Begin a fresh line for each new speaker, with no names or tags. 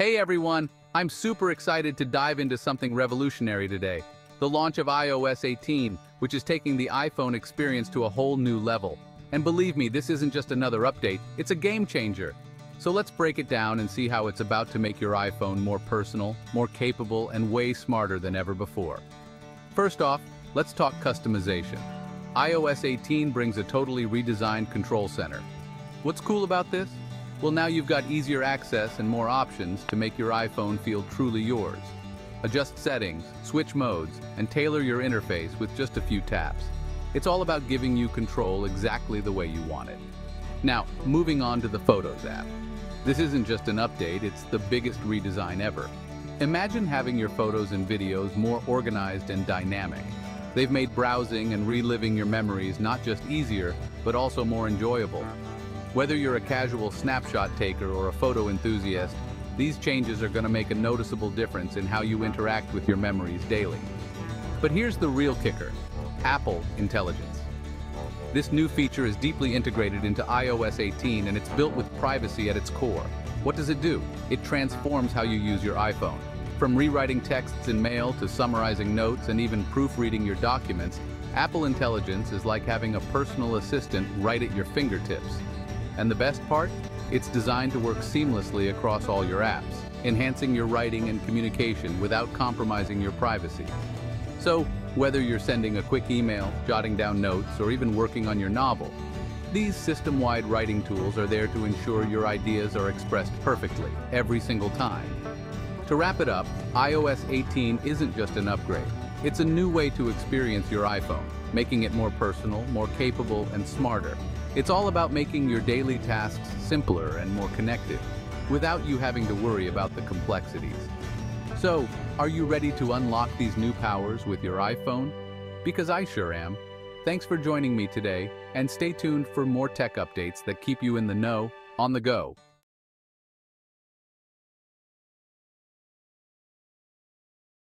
Hey everyone, I'm super excited to dive into something revolutionary today. The launch of iOS 18, which is taking the iPhone experience to a whole new level. And believe me, this isn't just another update, it's a game changer. So let's break it down and see how it's about to make your iPhone more personal, more capable, and way smarter than ever before. First off, let's talk customization. iOS 18 brings a totally redesigned control center. What's cool about this? Well, now you've got easier access and more options to make your iPhone feel truly yours. Adjust settings, switch modes, and tailor your interface with just a few taps. It's all about giving you control exactly the way you want it. Now, moving on to the Photos app. This isn't just an update, it's the biggest redesign ever. Imagine having your photos and videos more organized and dynamic. They've made browsing and reliving your memories not just easier, but also more enjoyable. Whether you're a casual snapshot taker or a photo enthusiast, these changes are going to make a noticeable difference in how you interact with your memories daily. But here's the real kicker: Apple Intelligence. This new feature is deeply integrated into iOS 18 and it's built with privacy at its core. What does it do? It transforms how you use your iPhone. From rewriting texts in mail to summarizing notes and even proofreading your documents, Apple Intelligence is like having a personal assistant right at your fingertips. And the best part? It's designed to work seamlessly across all your apps, enhancing your writing and communication without compromising your privacy. So, whether you're sending a quick email, jotting down notes, or even working on your novel, these system-wide writing tools are there to ensure your ideas are expressed perfectly, every single time. To wrap it up, iOS 18 isn't just an upgrade. It's a new way to experience your iPhone, making it more personal, more capable, and smarter. It's all about making your daily tasks simpler and more connected, without you having to worry about the complexities. So, are you ready to unlock these new powers with your iPhone? Because I sure am. Thanks for joining me today, and stay tuned for more tech updates that keep you in the know, on the go.